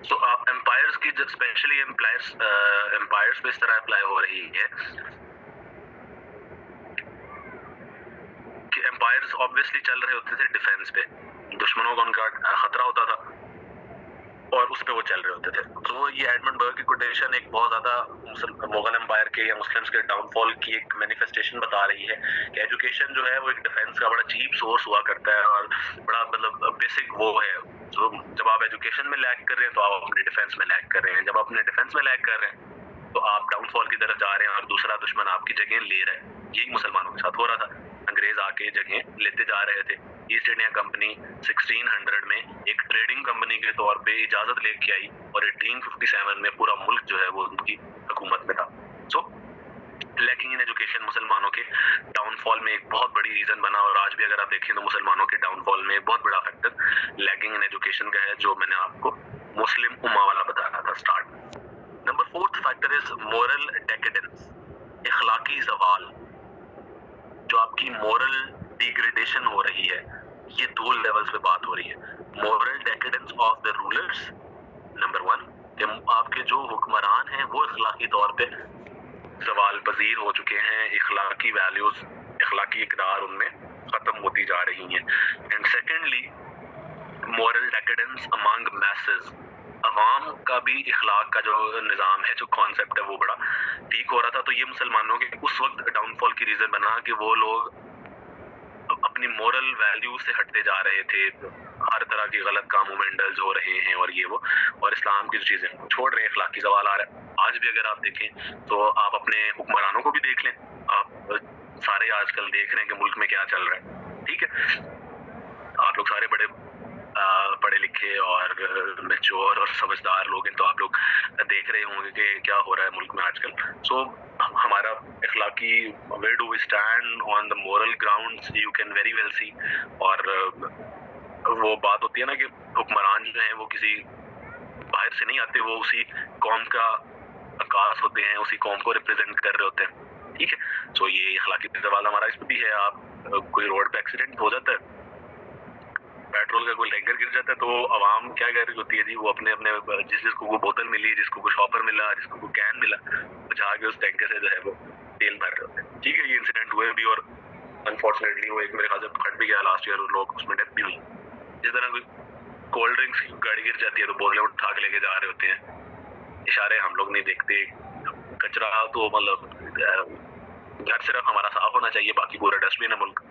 सो empires की specially empires पे इस तरह अप्लाई हो रही है कि एम्पायर्स ऑब्वियसली चल रहे होते थे डिफेंस पे, दुश्मनों को उनका खतरा होता था और उस पे वो चल रहे होते थे। तो ये एडमंड बर्ग की कोटेशन एक बहुत ज्यादा मुगल एम्पायर के या मुस्लिम्स के डाउनफॉल की एक मैनिफेस्टेशन बता रही है कि एजुकेशन जो है वो एक डिफेंस का बड़ा चीप सोर्स हुआ करता है और बड़ा मतलब बेसिक वो है। तो जब आप एजुकेशन में लैग कर रहे हैं तो आप अपने डिफेंस में लैग कर रहे हैं, जब आप अपने डिफेंस में लैग कर रहे हैं तो आप डाउनफॉल की तरफ जा रहे हैं और दूसरा दुश्मन आपकी जगह ले रहा है। यही मुसलमानों के साथ हो रहा था, अंग्रेज आके जगह लेते जा रहे थे। ईस्ट इंडिया कंपनी 1600 में एक ट्रेडिंग कंपनी के तौर पे इजाजत लेके आई और 1857 में पूरा मुल्क जो है वो उनकी हुकूमत में था। सो लैकिंग इन एजुकेशन मुसलमानों के डाउनफॉल में एक बहुत बड़ी रीजन बना और आज भी अगर आप देखें तो मुसलमानों के डाउनफॉल में एक बहुत बड़ा फैक्टर लैकिंग इन एजुकेशन का है, जो मैंने आपको मुस्लिम उम्मा वाला बताया था start. Number 4th factor is moral decadence, इखलाकी ज़वाल। जो आपकी मोरल डिग्रेडेशन हो रही है, ये 2 लेवल्स पे बात हो रही है। Moral decadence of the rulers, number 1, कि आपके जो हुक्मरान हैं वो इखलाकी तौर पे सवाल पजीर हो चुके हैं, इखलाकी वैल्यूज, इखलाकी इकदार उनमें खत्म होती जा रही हैं। And secondly moral decadence among masses, अवाम का भी इखलाक का जो निज़ाम है, जो कॉन्सेप्ट है वो बड़ा वीक हो रहा था। तो ये मुसलमानों के उस वक्त डाउनफॉल की रीजन बना कि वो लोग अपनी मोरल वैल्यू से हटते जा रहे थे, हर तरह के गलत कामों में इंडल्ज हो रहे हैं और ये वो, और इस्लाम की चीजें छोड़ रहे हैं, इखलाकी सवाल आ रहा है। आज भी अगर आप देखें तो आप अपने हुक्मरानों को भी देख लें, आप सारे आजकल देख रहे हैं कि मुल्क में क्या चल रहा है, ठीक है। आप लोग सारे बड़े पढ़े लिखे और मैच्योर और समझदार लोग हैं, तो आप लोग देख रहे होंगे कि क्या हो रहा है मुल्क में आजकल। सो हमारा इखलाकी where do we stand on the moral grounds, you can very well see. और वो बात होती है ना कि हुक्मरान जो हैं वो किसी बाहर से नहीं आते, वो उसी कौम का अकास होते हैं, उसी कौम को रिप्रेजेंट कर रहे होते हैं, ठीक है। सो ये इखलाकी सवाल हमारा इस पर भी है। आप कोई रोड पे एक्सीडेंट हो जाता है, पेट्रोल का कोई टैंकर गिर जाता है, तो आवाम क्या कर रही होती है जी, वो अपने अपने जिसको वो बोतल मिली, जिसको कुछ शॉपर मिला, जिसको कोई कैन मिला, तो जाके उस टैंकर से जो है वो तेल भर रहे होते हैं, ठीक है। ये इंसिडेंट हुए भी और अनफॉर्चुनेटली वो एक मेरे ख्याल से फट भी गया लास्ट ईयर, लोग उसमें डेथ भी हुई। जिस तरह कोई कोल्ड ड्रिंक्स की गाड़ी गिर जाती है तो बोतलें उठा के लेके जा रहे होते हैं, इशारे हम लोग नहीं देखते। कचरा तो मतलब घर सिर्फ हमारा साफ होना चाहिए, बाकी पूरा डस्टबिन है मुल्क।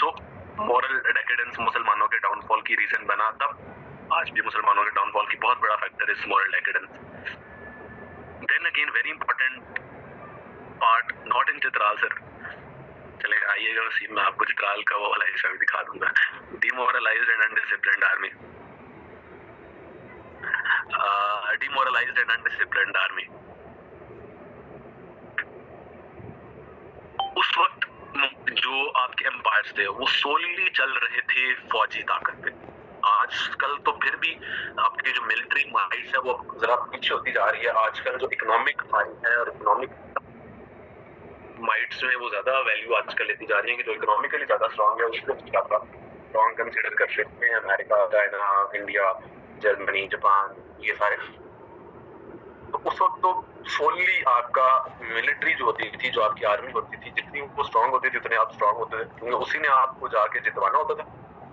सो मॉरल डेकेडेंस मुसलमानों के डाउनफॉल की रीजन बना तब, आज भी मुसलमानों के डाउनफॉल की बहुत बड़ा factor is moral decadence. Then again very important part, not in Chitral sir, चले आइएगा उसी में आपको चित्राल का वो वाला हिस्सा भी दिखा दूंगा। डिमोरलाइज्ड and undisciplined army, डिमोरलाइज्ड and undisciplined army. उस वक्त जो आपके एम्पायर्स थे वो सोली चल रहे थे फौजी ताकत पे। आजकल तो फिर भी आपके जो मिलिट्री माइट है वो जरा पीछे होती जा रही है। आजकल जो इकोनॉमिक माइट है और इकोनॉमिक माइट्स में वो ज्यादा वैल्यू आजकल लेती जा रही है कि जो इकोनॉमिकली ज्यादा स्ट्रांग है उसको ज्यादा स्ट्रांग कंसिडर कर सकते हैं। America, China, India, Germany, Japan, ये सारे। तो उस वक्त तो सोली आपका मिलिट्री जो होती थी, जो आपकी आर्मी होती थी, जितनी वो स्ट्रांग होती थी उतने आप स्ट्रांग होते थे, क्योंकि उसी ने आपको जाके जितवाना होता था,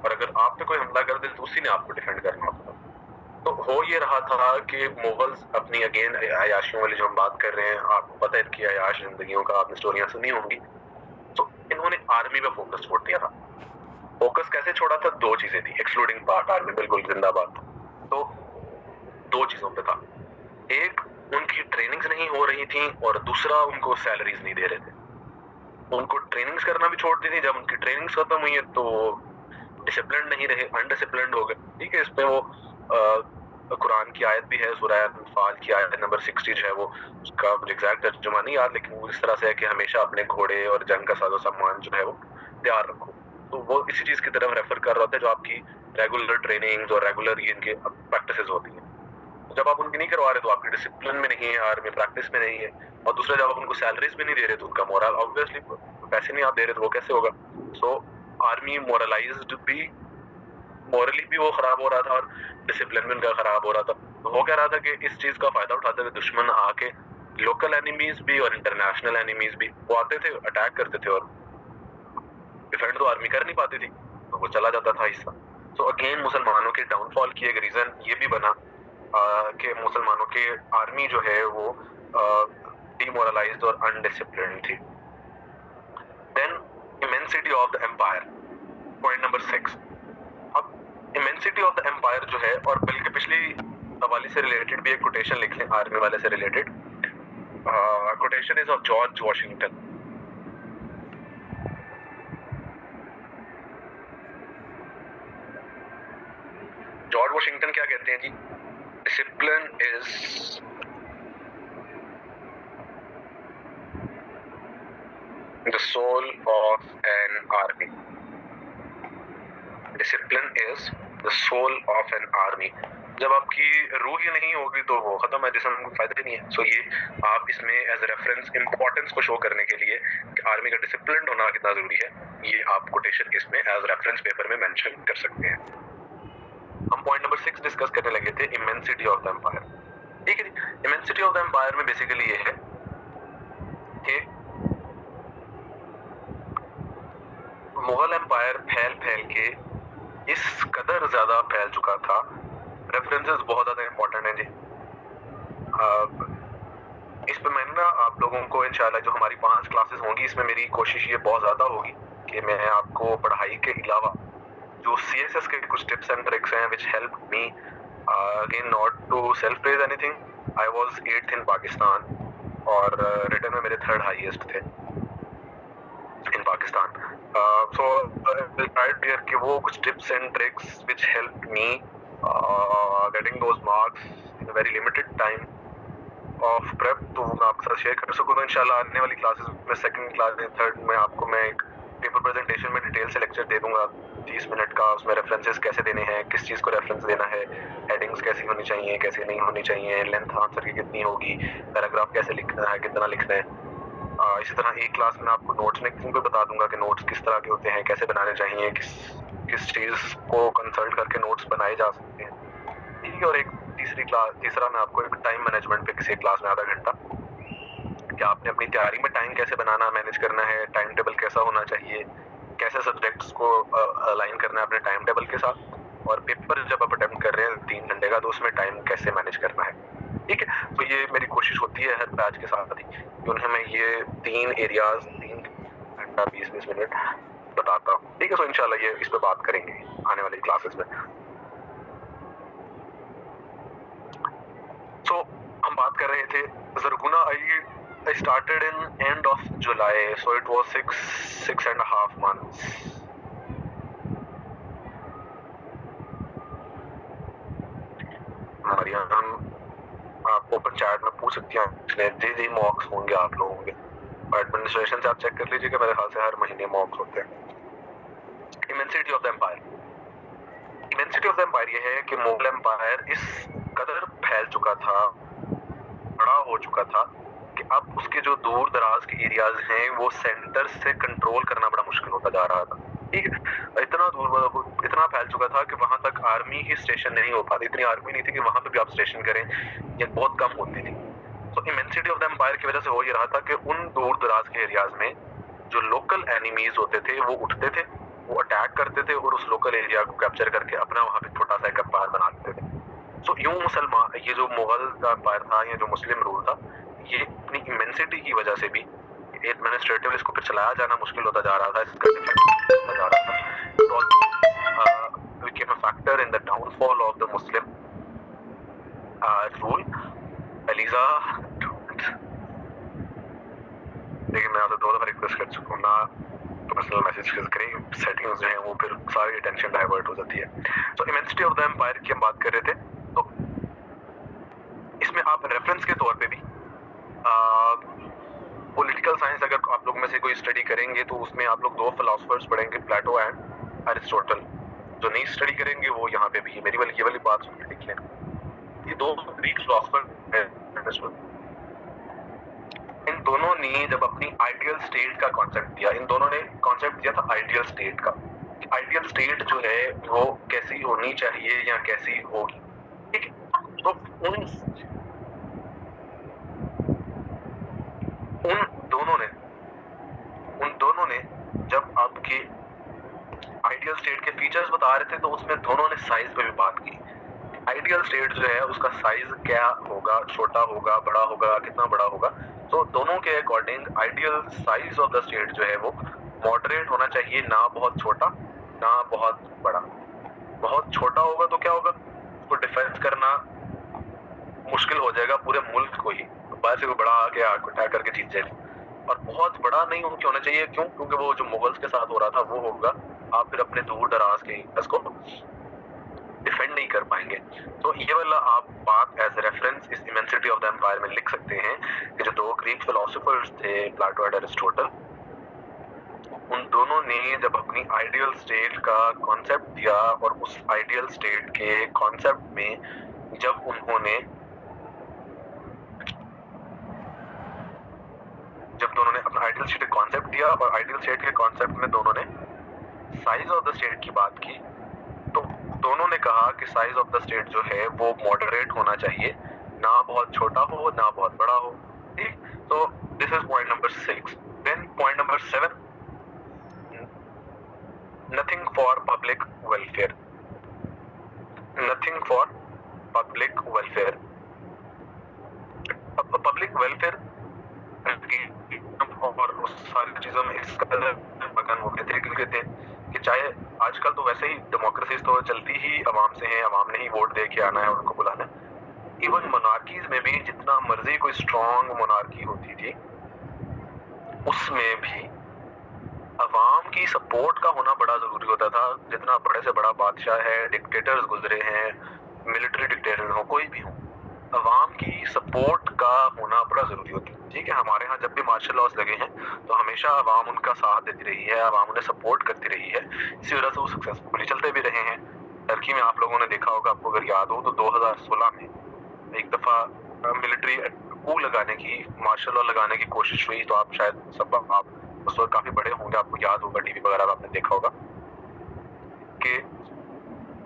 और अगर आप पे कोई हमला कर दे तो उसी ने आपको डिफेंड करना होता था। तो हो ये रहा था कि मुगल्स अपनी अगेन अयाशियों वाली जो हम बात कर रहे हैं, आपको पता है इनकी अयाश जिंदगियों का, आपने स्टोरियां सुनी होंगी। तो इन्होंने आर्मी पे फोकस छोड़ दिया था। फोकस कैसे छोड़ा था? 2 चीजें थी, एक्सक्लूडिंग पार्ट आर्मी बिल्कुल जिंदाबाद। तो 2 चीजों पे था, एक उनकी ट्रेनिंग्स नहीं हो रही थी और दूसरा उनको सैलरीज नहीं दे रहे थे। उनको ट्रेनिंग्स करना भी छोड़ दी थी। जब उनकी ट्रेनिंग्स खत्म हुई है तो डिसिप्लिन नहीं रहे, अनडिसिप्लिन्ड हो गए, ठीक है। इसमें वो कुरान की आयत भी है, सूरह अनफाल की आयत नंबर 60 जो है, वो उसका मुझे एग्जैक्ट तर्जुमा नहीं याद, लेकिन वो इस तरह से है कि हमेशा अपने घोड़े और जंग का साजो सामान जो है वो तैयार रखो। तो वो इसी चीज की तरफ रेफर कर रहा था, जो आपकी रेगुलर ट्रेनिंग्स और रेगुलर इनके प्रैक्टिसेस होती हैं। जब आप उनकी नहीं करवा रहे तो आपकी डिसिप्लिन में नहीं है, आर्मी प्रैक्टिस में नहीं है, और दूसरा जब आप उनको सैलरीज भी नहीं दे रहे तो उनका मोरल, ऑब्वियसली पैसे नहीं आप दे रहे तो वो कैसे होगा। सो आर्मी मोरलाइज्ड भी मॉरली भी वो खराब हो रहा था और डिसिप्लिन भी उनका खराब हो रहा था। तो हो क्या रहा था कि इस चीज का फायदा उठाते हुए दुश्मन आके लोकल एनिमीज भी और इंटरनेशनल एनिमीज भी वो आते थे, अटैक करते थे और डिफेंड तो आर्मी कर नहीं पाती थी, तो वो चला जाता था हिस्सा। तो अगेन मुसलमानों के डाउनफॉल की एक रीजन ये भी बना कि मुसलमानों की आर्मी जो है वो डिमोरलाइज्ड और अनडिसिप्लिन्ड थी। Then immensity of the empire, point number 6। अब इमेंसिटी ऑफ द एम्पायर जो है, और बल्कि पिछली हवाले से रिलेटेड भी एक कोटेशन लिख लें आर्मी वाले से related. Quotation is of George Washington. George Washington क्या कहते हैं जी? Discipline is the soul of an army. Discipline is the soul of an army. जब आपकी रूह ही नहीं होगी तो वो खत्म है, जिसमें कोई फायदा नहीं है। सो ये आप इसमें एज रेफरेंस इंपॉर्टेंस को शो करने के लिए कि आर्मी का डिसिप्लिन होना कितना जरूरी है, ये आप कोटेशन इसमें एज रेफरेंस पेपर में मेंशन कर सकते हैं। हम पॉइंट नंबर 6 डिस्कस करने लगे थे, इमेंसिटी ऑफ द एम्पायर। ठीक है, इमेंसिटी ऑफ द एम्पायर में बेसिकली ये है कि मुगल एम्पायर फैल फैल के इस कदर ज्यादा फैल चुका था। रेफरेंसेस बहुत ज्यादा इंपॉर्टेंट हैं जी। इस पे मैंने ना आप लोगों को इंशाल्लाह जो हमारी 5 क्लासेस होंगी, इसमें मेरी कोशिश ये बहुत ज्यादा होगी कि मैं आपको पढ़ाई के अलावा जो CSS के कुछ टिप्स एंड ट्रिक्स हैं which help me, again not to self praise anything, I was 8th in Pakistan और रिटन में मेरे 3rd हाईएस्ट थे इन पाकिस्तान। सो कि वो कुछ tips and tricks which help me getting those marks in very limited time of prep, तो मैं आपके साथ शेयर कर सकूँ। तो इंशाल्लाह आने वाली क्लासेस में 2nd क्लास में 3rd में आपको मैं एक पेपर प्रेजेंटेशन में डिटेल से लेक्चर दे दूंगा 30 मिनट का। उसमें रेफरेंसेस कैसे देने हैं, किस चीज़ को रेफरेंस देना है, हेडिंग्स कैसी होनी चाहिए, कैसे नहीं होनी चाहिए, लेंथ आंसर की कितनी होगी, पैराग्राफ कैसे लिखना है, कितना लिखना है। इसी तरह एक क्लास में आपको नोट्स मेकिंग पे बता दूंगा कि नोट्स किस तरह के होते हैं, कैसे बनाने चाहिए, किस चीज़ को कंसल्ट करके नोट्स बनाए जा सकते हैं। ठीक है, और एक तीसरा मैं आपको एक टाइम मैनेजमेंट पे किसी क्लास में आधा घंटा कि आपने अपनी तैयारी में टाइम कैसे बनाना, मैनेज करना है, टाइम टेबल कैसा होना चाहिए, कैसे सब्जेक्ट्स को अलाइन करना है अपने टाइम टेबल के साथ, और पेपर जब आप अटेम्प्ट कर रहे हैं 3 घंटे का, तो उसमें टाइम कैसे मैनेज करना है। ठीक है, तो ये मेरी कोशिश होती है हर बैच के साथ ही कि उन्हें मैं ये 3 एरियाज 3 घंटा 20-20 मिनट बताता हूँ। ठीक है, तो इंशाल्लाह ये इस पे बात करेंगे आने वाली क्लासेस में। तो हम बात कर रहे थे ज़रगुना। I started in end of July, so it was 6.5 months. Maryam, आप ओपन चैट में पूछ सकती हैं, जी मॉक्स होंगे आप लोगों के, एडमिनिस्ट्रेशन से आप चेक कर लीजिएगा, मेरे ख्याल से हर महीने मॉक्स होते हैं। Immensity of the empire, immensity of the empire ये है कि मुगल एम्पायर इस कदर फैल चुका था, बड़ा हो चुका था कि अब उसके जो दूर दराज के एरियाज हैं वो सेंटर से कंट्रोल करना बड़ा मुश्किल होता जा रहा था। ठीक है, इतना फैल चुका था कि वहां तक आर्मी ही स्टेशन नहीं हो पाती, इतनी आर्मी नहीं थी कि वहां पे भी आप स्टेशन करें, या बहुत कम होती थी। तो इमेंसिटी ऑफ द एम्पायर की वजह से हो ये रहा था कि उन दूर दराज के एरियाज में जो लोकल एनिमीज होते थे वो उठते थे, वो अटैक करते थे और उस लोकल एरिया को कैप्चर करके अपना वहां पे छोटा सा एक एम्पायर बना देते थे। तो यूं मुसलमान, ये जो मुगल का एम्पायर था, ये जो मुस्लिम रूल था, ये अपनी इमेंसिटी की वजह से भी एडमिनिस्ट्रेटिव इसको फिर चलाया जाना मुश्किल होता जा रहा था, इसका डिफेक्ट होता जा रहा था। became a factor in the downfall of the Muslim rule. Eliza, लेकिन मैं आपसे 2 दफा रिक्वेस्ट कर चुका हूँ ना, पर्सनल मैसेज करें, सेटिंग्स जो हैं वो फिर सारी अटेंशन डाइवर्ट हो जाती है। तो इमेंसिटी ऑफ द एम्पायर की हम बात कर रहे थे, तो इसमें आप रेफरेंस के तौर पे भी पॉलिटिकल साइंस अगर आप लोग में से कोई स्टडी करेंगे तो उसमें आप लोग 2 फिलोसफर्स पढ़ेंगे, प्लेटो एंड अरिस्टोटल। जो नहीं स्टडी करेंगे वो यहाँ पे भी ये वाली बात सुन के लिख लेना। ये 2 ग्रीक फिलोसफर हैं, इन दोनों ने जब अपनी आइडियल स्टेट का कॉन्सेप्ट दिया, इन दोनों ने कॉन्सेप्ट दिया था आइडियल स्टेट का। आइडियल स्टेट जो है वो कैसी होनी चाहिए या कैसी होगी, ठीक है। तो उन दोनों ने जब आपके आइडियल स्टेट के फीचर्स बता रहे थे तो उसमें दोनों ने साइज पे भी बात की। आइडियल स्टेट जो है उसका साइज क्या होगा, छोटा होगा, बड़ा होगा, कितना बड़ा होगा। तो दोनों के according ideal size of the state जो है वो मॉडरेट होना चाहिए, ना बहुत छोटा ना बहुत बड़ा। बहुत छोटा होगा तो क्या होगा, उसको डिफेंस करना मुश्किल हो जाएगा पूरे मुल्क को ही, बाहर से कोई बड़ा आके अटैक करके जीत जाएगा। और बहुत बड़ा नहीं होना चाहिए, क्यों? क्योंकि वो जो मुगल्स के साथ हो रहा था वो होगा, आप फिर अपने दूर दराज के इसको डिफेंड नहीं कर पाएंगे। तो ये वाला आप बात एज रेफरेंस इस इमेंसिटी ऑफ द एम्पायर में लिख सकते हैं कि जो दो ग्रीक फिलोसोफर्स थे, प्लेटो एंड एरिस्टोटल, उन दोनों ने जब अपनी आइडियल स्टेट का कॉन्सेप्ट दिया और उस आइडियल स्टेट के कॉन्सेप्ट में जब उन्होंने अपना आइडियल स्टेट का कॉन्सेप्ट दिया और आइडियल स्टेट के कॉन्सेप्ट में दोनों ने साइज ऑफ द स्टेट की बात की, तो दोनों ने कहा कि साइज ऑफ द स्टेट जो है वो मॉडरेट होना चाहिए, ना बहुत छोटा हो ना बहुत बड़ा हो, ठीक। तो this is point number 6। Then point number 7, nothing for public welfare. Nothing for public welfare. Public welfare और उस सारी चीजों में इस कदर मगन हो गए थे कि चाहे आजकल तो वैसे ही डेमोक्रेसी तो चलती ही अवाम से है, अवाम ने ही वोट दे के आना है और उनको बुलाना है। इवन मोनार्कीज में भी जितना मर्जी कोई स्ट्रॉन्ग मोनार्की होती थी, उसमें भी अवाम की सपोर्ट का होना बड़ा जरूरी होता था। जितना बड़े से बड़ा बादशाह है, डिक्टेटर्स गुजरे हैं, मिलिट्री डिक्टेटर हो, कोई भी हो, अवाम की सपोर्ट का होना बड़ा जरूरी होता है, ठीक है। हमारे यहाँ जब भी मार्शल लॉस लगे हैं तो हमेशा अवाम उनका साथ देती रही है, अवाम उन्हें सपोर्ट करती रही है, इसी वजह से वो सक्सेसफुली चलते भी रहे हैं। टर्की में आप लोगों ने देखा होगा, आपको अगर याद हो तो 2016 में एक दफा मिलिट्री कू लगाने की, मार्शल लॉ लगाने की कोशिश हुई। तो आप शायद सब आप उस वक्त काफी बड़े होंगे, आपको याद होगा, टीवी वगैरह आपने देखा होगा कि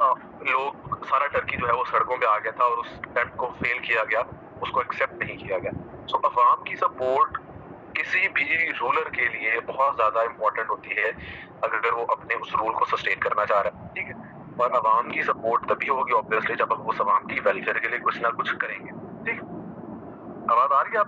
लोग, सारा टर्की जो है वो सड़कों पे आ गया था और उस अटेम्प्ट को फेल किया गया, उसको एक्सेप्ट नहीं किया गया। सो अवाम की सपोर्ट किसी भी रूलर के लिए बहुत ज्यादा इंपॉर्टेंट होती है अगर वो अपने उस रूल को सस्टेन करना चाह रहा है, ठीक है। और अवाम की सपोर्ट तभी होगी ऑब्वियसली जब वो अवाम की वेलफेयर के लिए कुछ ना कुछ करेंगे, ठीक। आवाज आ रही है?